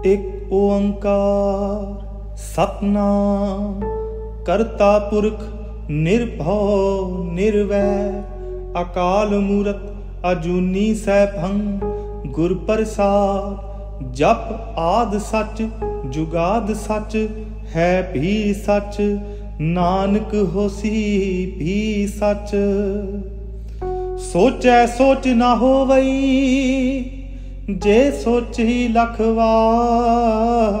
एक ओंकार सतनाम करता पुरख निर्भव निर्वैर अकाल मूरत अजूनी सैभं गुर प्रसाद जप आद सच जुगाद सच है भी सच नानक होसी भी सच। सोचै सोच ना होवई जे सोची लख वार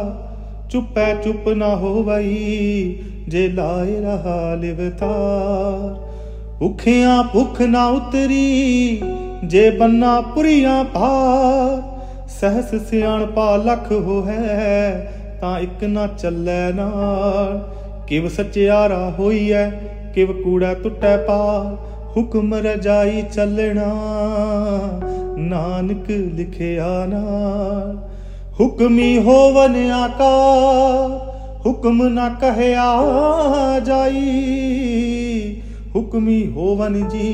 चुपै चुप ना होवई जे लाए रहा लिवतार। भुखियां भुख ना उतरी जे बन्ना पुरियां पार सहस सियाणपा लख हो है तां इक ना चलै नाल। किव सचियारा होई है किव कूड़ा टुटै पार हुक्म रजाई चलना नानक लिखिया नाल। हुक्मी होवन आकार हुक्म ना कहया जाई हुक्मी होवन जी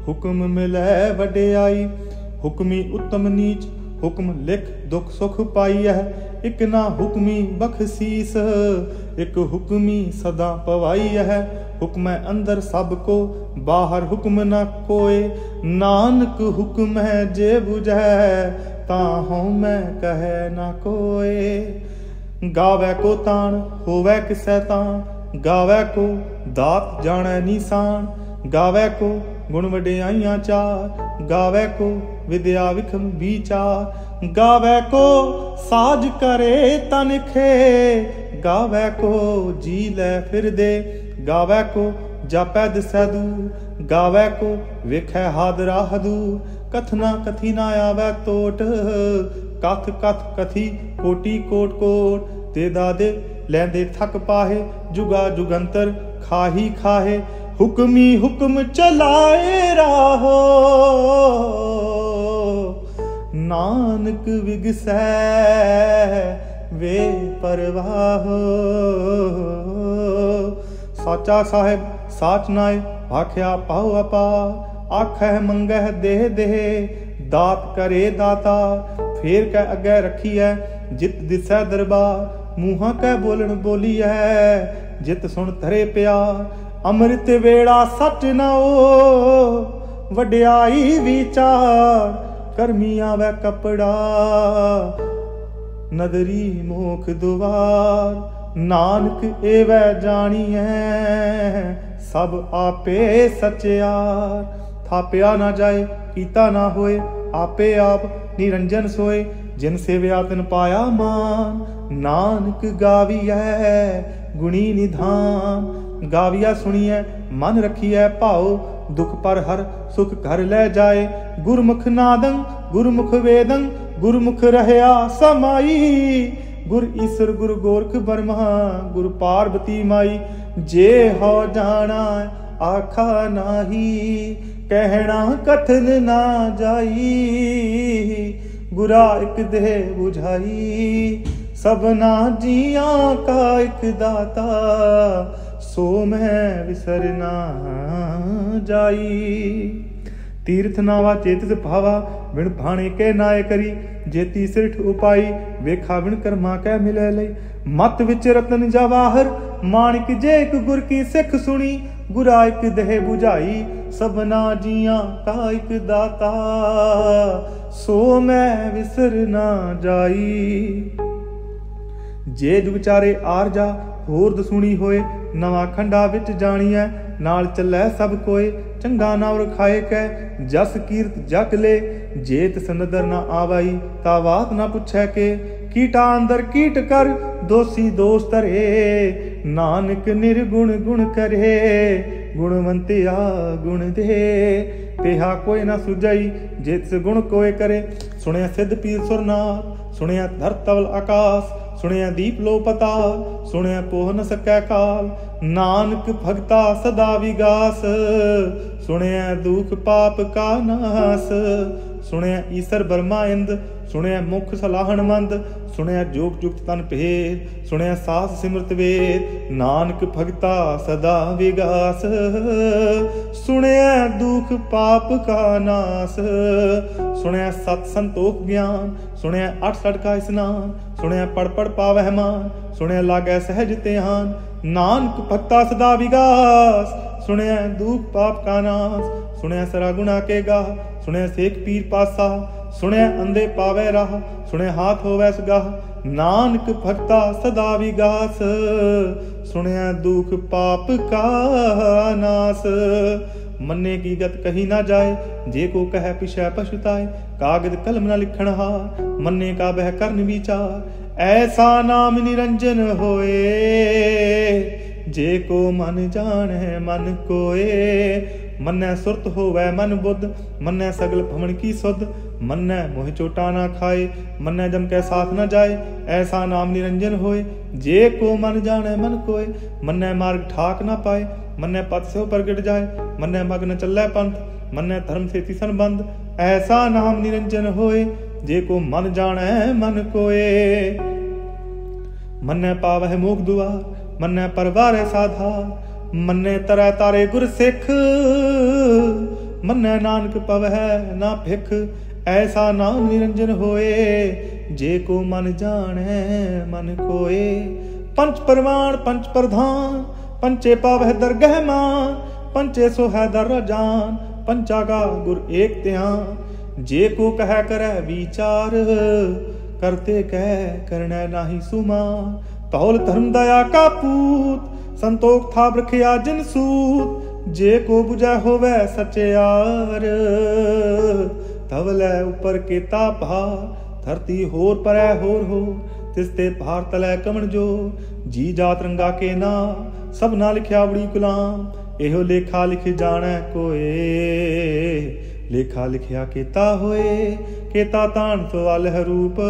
हुक्म मिलै वडियाई। हुक्मी उत्तम नीच हुक्म लिख दुख सुख पाई है एक ना हुक्मी बख्शीस एक हुक्मी सदा पवाई है। हुक्म है अंदर सबको बाहर हुक्म ना कोय नानक हुक्म है जे बुझै ताहू मैं कहे ना कोय। गावै को तान होवै किसै तान गावै को दात जानै निशान। गावै को गुण वडियाइयां चार गावै को विद्या विखम विचार। गावै को साज करे तन खे गावै को जी लै फिर दे। गावै को जापै दिसै दूर गावै को वेखै हादरा हदूर। कथना कथी ना आवै टोट कथ कथ कथी कोटि कोट कोट। दे दादे लैंदे थक पाहे जुगा जुगंतर खाही खाहे। हुक्मी हुक्म चलाए राहो नानक विगसै वे परवाहो। साचा साहिब साच नाए आख्या पाओ अपार आखै मंगह देह देह दात करे दाता। फेर कै अगै रखी है जित दिसै दरबार मूहां कै बोलन बोली है जित सुन धरे प्यार। अमृत वेड़ा सच नाओ वड्याई विचार करमी आवे कपड़ा नदरी मोख दुआर। नानक एवै जानिए सब आपे सचियार। थापिया ना जाए कीता ना होए आपे आप निरंजन सोए। जिन सेव्या तिन पाया मान नानक गाविया गुणी निधान। गाविया सुनिए मन रखिए भाओ दुख पर हर सुख घर ले जाए। गुरमुख नादं गुरमुख वेदं गुरमुख रहया समाई। गुर ईश्वर गुरु गोरख ब्रह्मा गुरु पार्वती माई। जे हो जाना आखा नाही कहना कथन ना जाई। गुरा एक देह बुझाई सबना जिया का एक दाता सो मैं विसर ना जाई। तीर्थ नावा चेतित भावा बिन भाणे के नाय करी। जेती सिरठ उपाई वेखा बिन कर्मा कै मिलै लई। मत विच रतन जवाहर माणिक जे एक गुर की सिख सुनी। गुरा एक देह बुझाई सबना जिया का एक दाता सो मैं विसर ना जाई। जे जुग चारे आर जा होर दसुणी होए नवा खंडा विच जाणीਐ नाल चलै सब कोय। चंगा नाम रखाए कै जस कीर्त जग ले जेत सनदर ना आवाई ता बात ना पुछै के। कीटा अंदर कीट कर दोषी दोष धरे नानक निर्गुण गुण करे। गुणवंतिया गुण दे तेहा कोई ना सुझई जेत गुण कोय करे। सुनिया सिद्ध पीर सुरनाथ सुनिया धर तवल आकाश सुनिया दीप लो पताल सुनिया पोह न सकै काल। नानक भगता सदा विगास सुनिया दुख पाप का नास। सुनिया ईसर ब्रह्मा इंद सुनिया मुख सलाहणमंद, सुनिया जोग जुगत तन भेद, सुनिया सास सिमरत वेद, नानक भगता सदा विगास, सुनिया दुख पाप का नास, सुनिया सत संतोख ज्ञान, सुनिया अठ सठ का स्नान, सुनिया पढ़ पढ़ पावह मान, सुनिया लागै सहज ध्यान, नानक भगता सदा विगास, सुनिया दुख पाप का नाश, सुनिया सरा गुना के गा, सुनिया सेक पीर पासा, सुनिया अंधे पावे राह, सुनिया हाथ होवै सगाह, नानक भगता सदा विगास, सुनिया दुख पाप का नाश। मन्ने की गत कही ना जाए, जे को कह पिछै पछुताए, कागद कलम न लिखण हार, मन्ने का बह करन विचार, ऐसा नाम निरंजन होए, जे को मन जाने मन कोए, मन्नै सुरत होवै मन बुद्ध, मन्नै सगल भमन की सुध, मन्नै मोह चोटा ना खाए, मन्नै जम के साथ न जाए, ऐसा नाम निरंजन होए, जे को मन जाने मन कोए, मन्नै मार्ग ठाक न पाए, मन्नै पथ से प्रगट जाए, मन्नै मग न चलै पंथ, मन्नै धर्म से तिसन बंद, ऐसा नाम निरंजन होए, जे को मन जाने मन कोए, मन्नै पावह मोख दुआर, मन्नै परवारे साधा, मन्नै तरै तारे गुर सिख, मन्नै नानक पवह ना भिख, ऐसा नाम निरंजन होए, जे को मन जाने मन कोए, पंच परवान पंच प्रधान, पंचे पावह दरगह मान, पंचे सो है दर जान, पंचा का गुर एक ध्यान, जे को कह करे विचार, करते कह करना नाही सुमान, तौल धर्म दया का पूत, संतोख था रखिया जिन सूत, जे को बुझै होवै सचयार, तवलै ऊपर के भार, धरती होर परै होर हो, तिसते भार तलै कमण जो, जी जात रंगा के ना, सब ना लिखिया बड़ी गुलाम, एहो लेखा लिख जानै कोए, लेखा लिखिया केता होए, केता तान सवाल है रूप,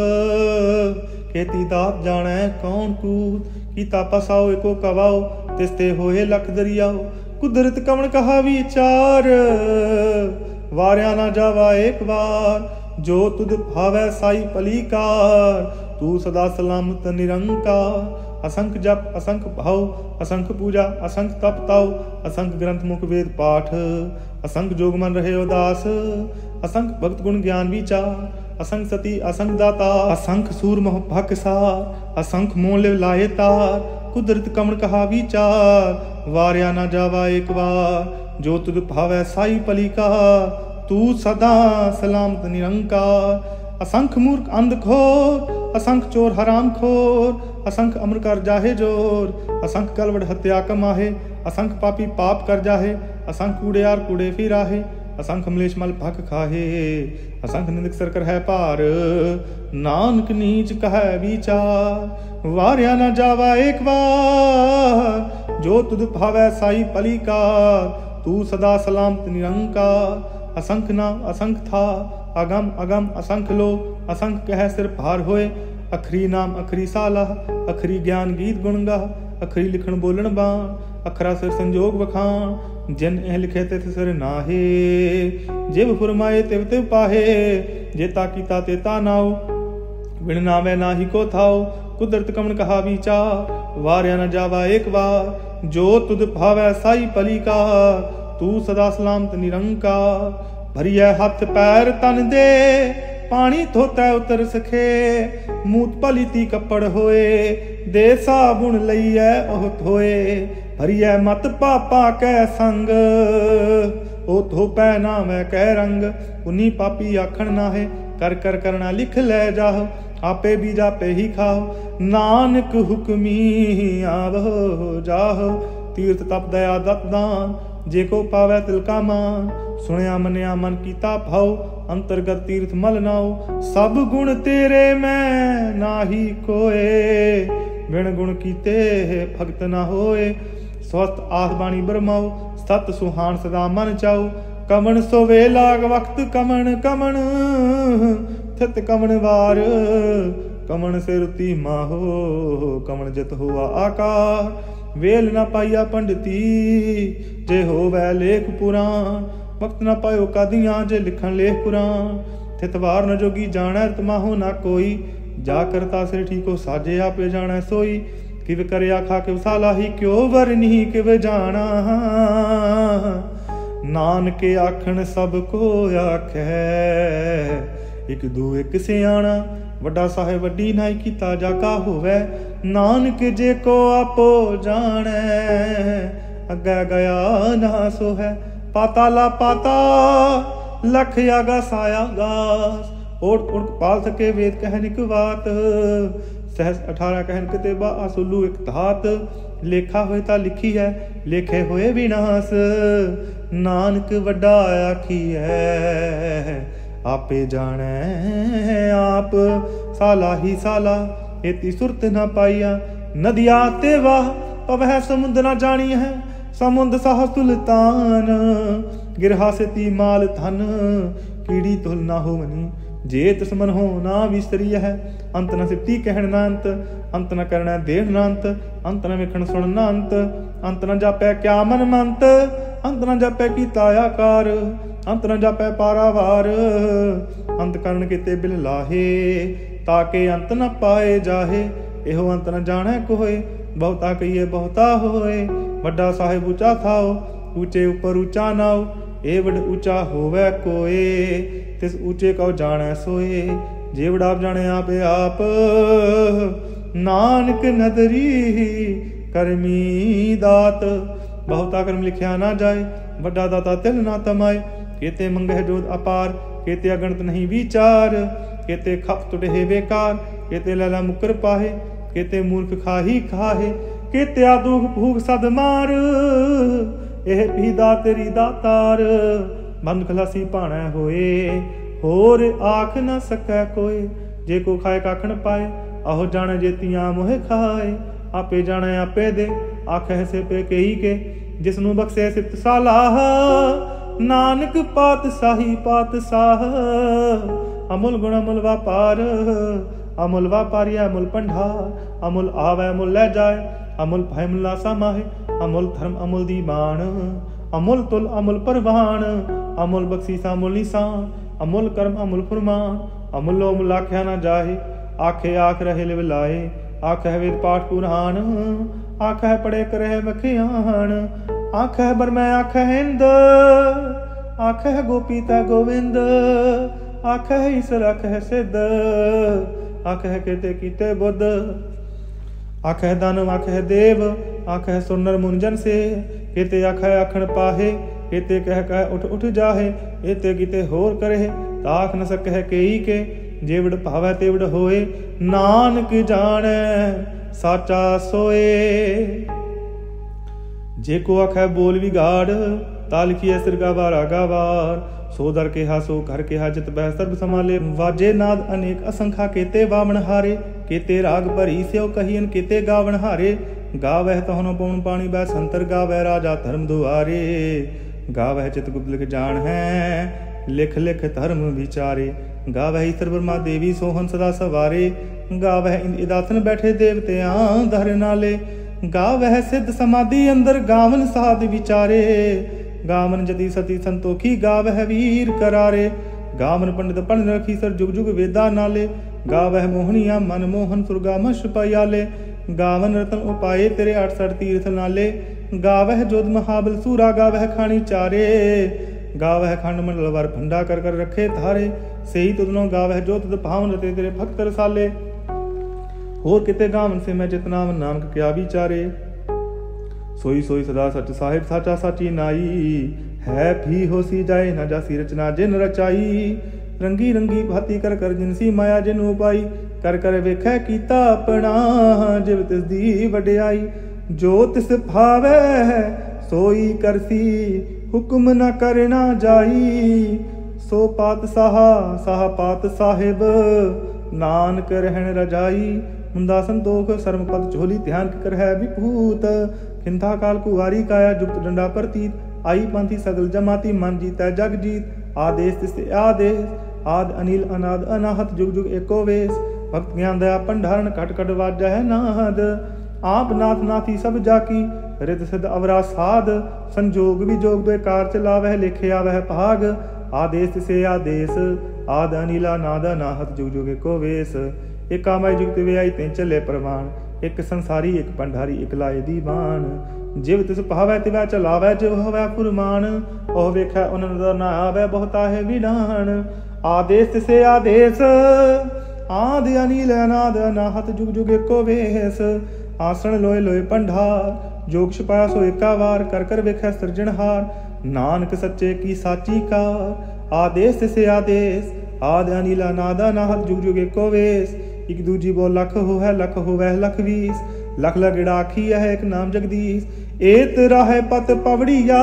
केती दात जाने कौन कूद, कीता पसाओ एको कवाओ, तिसते होए लख दरियाओ, कुदरत कमन कहा विचार, वारिया ना जावा एक बार, जो तुद भावै साई पलीकार, तू सदा सलामत निरंकार, असंख जप असंख भाव, असंख पूजा असंख तप ताओ, असंख ग्रंथ मुख वेद पाठ, असंख जोग मन रहे उदास, असंख भक्त गुण ज्ञान विचार, असंख सती असंख दाता, असंख सूर मोह भक सार, असंख मोह लिव लाए तार, कुदरत कमन कहा विचार, वारिया ना जावा एक बार, जो तुद भावै साई पलीकार, तू सदा सलामत निरंकार, असंख मूर्ख अंध खोर, असंख चोर हराम खोर, असंख अमर कर जाहे जोर, असंख कलवड़ हत्या कमाहे, असंख पापी पाप कर जाहे, असंख कूड़ेयार कूड़े फिराहे, असंख मलेश मल भख खाहे, असंख निंदक सर कर है पार, नानक नीच कह विचार, वारिया न जावा एक बार, जो तुद भावै साई पलीकार, तू सदा सलामत निरंकार, असंख नाम असंख था, अगम अगम असंख लो, असंख कह सिर भार होए, अखरी नाम अखरी सालाह, अखरी ज्ञान गीत गुण गा, अखरी लिखण बोलण बाण, अखरा सिर संजोग वखाण, जिन एह लिखे तिथ सिर नाहे, जिव फुरमाए तिव तिव पाहे, जेता कीता तेता नाओ, बिन नामे नाही को थाओ, कुदरत कमन कहा विचार, वारिया न जावा एक बार, जो तुद भावै साई पलीकार, तू सदा सलामत निरंकार, भरिया हथ पैर तन दे, पानी धोतै उतर सखे, मूत पलीती कपड़ होए, दे साबुन लईऐ ओह धोए, भरिया मत पापा कै संग, ओ धोपै नामै कै रंग, उन्नी पापी आखण नाहे, कर कर करना लिख लै जाहो, आपे भी जापे ही खाओ, नानक हुक्मी आवो जाहो, तीर्थ तप दया दत दान, जे को पावै तिल का मान, सुनिया मनिया मन कीता भाव, अंतर्गत तीर्थ मल नाओ, सब गुण तेरे मैं नाही कोए, बिन गुण कीते भगत न होए, स्वस्थ आस बाणी बरमाओ, सत सुहान सदा मन चाओ, कमन सोवे लाग वक्त कमन कमन, थित कमन वार, कमन से रुति माहो, कमन जत हुआ आकार, वेल न पाइया पंडिती, जे होवै लेख पुराण, वक्त न पायो कादियां जे लिखण लेख कुरान, थितवार न जोगी जानै तमाहो ना कोई, जा करता सिर ठीको साजे आपे जानै सोई। किव करे आखा किव सालाही क्यों वरनी किव जाना, नानके आखण सब को आखै एक दू एक सियाणा। वड्डा साहिब वड्डी नाई कीता जाका होवै, नानक जे को आपो जानै अग्गै गया ना सो है। पाताला पाता लख यागा साया गास, ओट उड़क पाल सके वेद कहन इक बात। सहस 18 कहन किते बा आसुलू एक धात, लेखा होए ता लिखी है लेखे होए विनाश। नानक वड्डा आखी है आपे जाने आप, साला ही साला एती सुरत न पाइया। नदिया ते वाह पवह समुद्र न जानी है, समुद्र साह सुल्तान। गिरहा से ती माल धन कीड़ी तुल ना हो मनी, जे तस्मन हो ना विसरी है। अंत न सिप्ती कहन ना अंत, अंत न करना देन ना अंत। अंत न वेखण सुन ना अंत, अंत न जापै क्या मन मंत। अंत न जापै कीता आकार, अंत न जापै पारावार। अंत करण किते बिल लाहे, ताके अंत न पाए जाहे। एहो अंत न जाने कोय, बहुता कहिए बहुता होए। वड्डा साहिब ऊंचा थाओ, ऊंचे ऊपर ऊंचा नाओ। एवड ऊंचा होवे कोय, तिस ऊंचे को जाने सोए। जेवड आप जाने आपे आप, नानक नदरी करमी दात। बहुता कर्म लिखिया ना जाए, वड्डा दाता तिल ना तमाए। केते मंगह जोध अपार, केते अगणत नहीं विचार। केते खप तुडहे बेकार, केते लैला मुकर पाहे। केते मूर्ख खाही खाहे, केते आदुख भूख सद मार। एह भी दातरी दातार, बंद खलासी भाणै होए। होर आख न सकै कोय, जे को खाए काखण पाए। आहो जाने जेतियां मोहे खाए, आपे जाने आपे दे। आखै से पे कही के, जिसनू बख्शे सिफ्त सालाह। नानक पातशाही पातशाह, अमुल गुण अमुल व्यापार। अमुल व्यापारी अमुल पंडार, अमुल आवे अमुल ले जाए। अमुल भय मुला समाहे, अमुल धर्म अमुल दीवान। अमुल तुल अमुल परवान, अमुल बख्शीसा अमुल निशान। अमुल कर्म अमुल फुरमान, अमुलो अमुल आख्या न जाहे। आखे आख रहे लिव लाए, आखै वेद पाठ पुराण। आखै पढ़े करे बखियान, आखै बरमै आखै हिंद। आखै गोपी तै गोविंद, आखै ईश्वर आखै सिद्ध। आखै केते कीते बुद्ध, आखै दानव आखै देव। आखै सुनर मुंजन से, केते आखै आखण पाहे। केते कह उठ उठ जाहे, एते किते होर करे। ताख न सकह केई के, जेवड़ भावै तेवड़ होए। नानक जाने साचा सोए। जेको आखै बोल विगाड़, तालखिए सिर गावारा गावार। सो दर के हा सो घर के हा, जित बह सर्ब संभाले। वाजे नाद अनेक असंखा, केते बावण हारे। केते राग भरी स्यो कहियन, केते गावण हारे। गावह तहनो पौन पानी बह संतर, गावह राजा धर्म दुआरे। गावह चित गुप्त लिख जान है, लिख लिख धर्म विचारे। गावह ईश्वर ब्रह्मा देवी सोहन सदा सवारे। गावह इंद इदासन बैठे देवत्यां धर नाले। गावह सिद्ध समाधि अंदर, गावन साध विचारे। गावन जति सती संतोखी, गावह वीर करारे। गावन पंडित पढ़ रखी सर, जुग जुग वेदा नाले। गावह मोहनिया मन मोहन, सुरगा मश पयाले। गावन रतन उपाये तेरे 68 तीर्थ नाले। गावह जोध महाबल सूरा, गावह खानी चारे। गावह खंड मंडल वर भंडा कर कर रखे धारे। सही तुदनो गावह जो तुद भावन रते तेरे भक्त रसाले। होर किते गावन से मैं चितनाम, नानक क्या विचारे। सोई सोई सदा सच साहिब, साचा साची नाई। है भी होसी जाए न जासी रचना जिन रचाई। रंगी रंगी भाती कर कर जिनसी माया जिन उपाई। कर कर वेखै कीता अपना, जिव तिस दी वड्याई। जो तिस भावै सोई करसी, हुक्म न करना जाई। सो पात साहा साह पात साहिब, नानक रहन रजाई। मुंदा संतोख सर्म पद झोली, ध्यान कर है विभूत। खिंथा काल कुवारी काया, जुगत डंडा प्रतीत। आई पंथी सगल जमाती, मन जीता जग जीत। आदेश तिस आदेश, आद अनिल अनाद अनाहत। जुग जुग एको वेश, भक्त ज्ञान दया भंडारण। खट खट वाजा है नाद, आप नाथ नाथी सब जाकी, रिद सिद्ध अवरा साध, संजोग विजोग दो कार चलावह, लिखिया वह भाग, आदेश से आदेश, आद अनिला नादा नाहत, जुग जुग को वेश, एक कामय जुगत व्याई ते चले प्रवान, एक संसारी एक भंडारी एक लाए दीवान, जिव तिस भावै तिवै चलावै, जिव होवै फुरमान, ओह वेखै उन नदर न आवै, बहुता है विडान, आदेश से आदेश, आदि अनिल अनाद अनाहत, जुग जुग एको वेश, आसन लोए लोए भंडार, जोग छुपाया सो एका वार, कर कर वेखै सिरजनहार, नानक सच्चे की साची कार, आदेश से आदेश, आदि अनिल अनाद अनाहत, जुग जुग एको वेश, एक दूजी बो लख होवै लख होवै लख वीस, लख लगड़ा आखी है एक नाम जगदीश, एत राहे पत पवड़िया,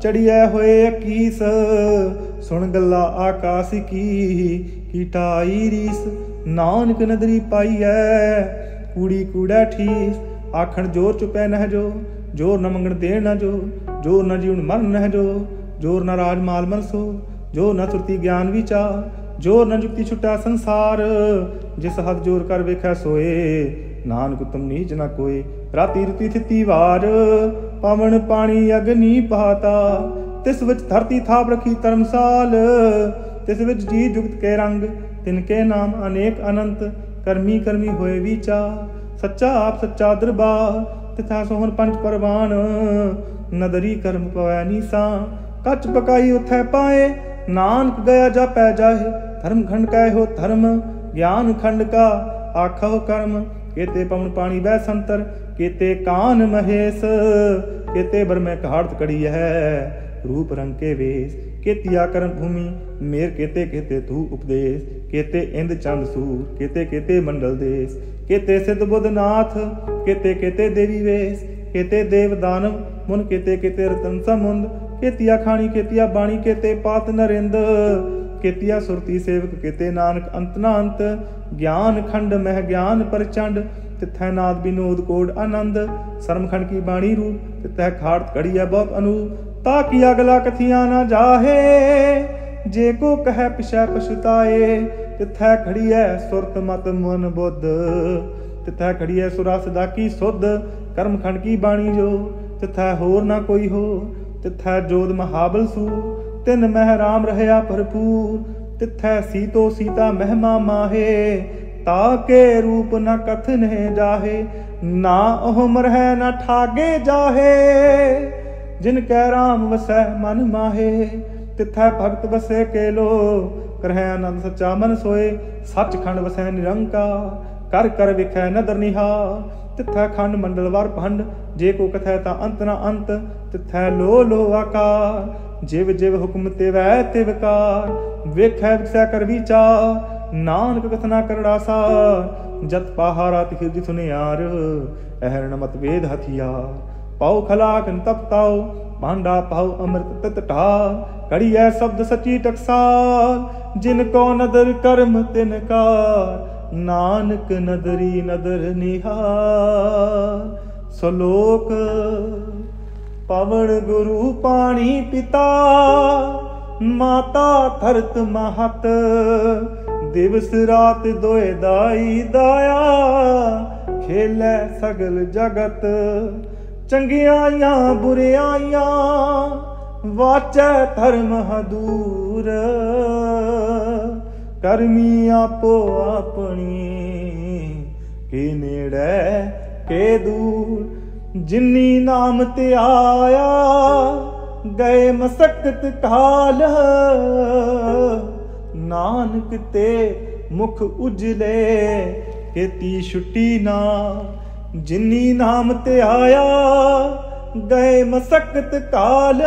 चढ़िया होए 21, सुन गल्ला आकाश की टाई रीस, नानक नदरी पाई है कूड़ी कूड़ा ठीस, आखण जोर चुपै नह जो, जोर न मंगण देण न जो, जोर न जीवन मरण नह जो, जोर न राज माल मन सो, जोर न सुरती ज्ञान विचार, जोर न जुक्ति छुटा संसार, जिस हद जोर कर वेखै सोए, नानक तुम नीच न कोय, राती रुती थिती वार, पवन पानी अग्नि पाता, तिस विच धरती थाप रखी धर्मसाल, तिस विच जी जुगत के रंग, तिनके नाम अनेक अनंत, कर्मी कर्मी होए विचार, सच्चा आप सच्चा दरबार, तिथा सोहन पंच परवान, नदरी कर्म पवै नीसा, कच पकाई उथै पाए, नानक गया जापै जाहे, धर्म खंड कै हो धर्म, ज्ञान खंड का आखा हो कर्म, केते पवन पानी वह संतर, केते कान महेश, केते बर में कहाड़त कड़ी है, रूप रंग के वेश, केतिया करण भूमि मेर, केते केते तू उपदेश, केते इंद चंद सूर, केते केते मंडल देश, केते सिद्ध बुद्ध नाथ, केते केते देवी वेश, केते देव दानव मुन, केते केते रतन समुंद, केतिया खानी केतिया बाणी, केते पात नरिंद, केतिया सुरती सेवक, केते नानक अंत ना अंत, ज्ञान खंड मह ज्ञान प्रचंड, तिथै नाद विनोद कोड आनंद, शर्मखंड की बाणी रूप, तिथै खाड़त कड़ी है बहुत अनूप, ताकि अगला कथिया ना जाहे, जे को कह पिछै पछताए, तिथै खड़ी है सुरत मत मन बुद्ध, तिथै खड़ी है सुरा सदा की सुध, कर्मखंड की बाणी जो, तिथै होर ना कोई हो, तिथै जोध महाबल सूर, तिन मह राम रहया भरपूर, तिथै सीतो सीता महिमा माहे, ताके रूप न कथन जाहे, ना ओहम रह न ठागे जाहे, जिनकै राम वसै मन माहे, तिथै भगत वसे के लो, करह आनंद सच्चा मन सोए, सच खंड वसै निरंकार, कर कर विखै नदर निहार, तिथै खंड मंडल वर भंड, जे को कथै ता अंत न अंत, तिथै लो लो आकार, जिव जिव हुक्म तिवै तिवकार, वेखै विसै कर विचार, नानक कथना करड़ा सार, जत पहारा तिखिर सुनियार, अहरण मत वेद हथियार, पाओ खलाकन तप ताओ, भांडा पाओ अमृत तत ठार, कड़ी है शब्द सची टकसाल, जिनको नदर कर्म तिनकार, नानक नदरी नदर निहार, सलोक पवन गुरु पानी पिता, माता धरत महत, दिवस रात दोए दाई दाया, खेलै सगल जगत, चंगियाइयां बुरियाइयां, वाचै धर्म हदूर, करमी आपो अपनी, के नेड़े के दूर, जिन्नी नाम ते आया, गए मसक्कत काल, नानक ते मुख उजले, केती छुट्टी ना, जिन्नी नाम ते आया, गए मसक्कत काल,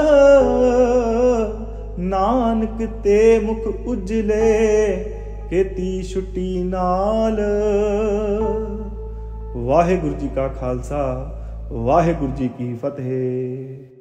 नानक ते मुख उजले, केती छुट्टी नाल। वाहिगुरु जी का खालसा, वाहिगुरु जी की फतेह।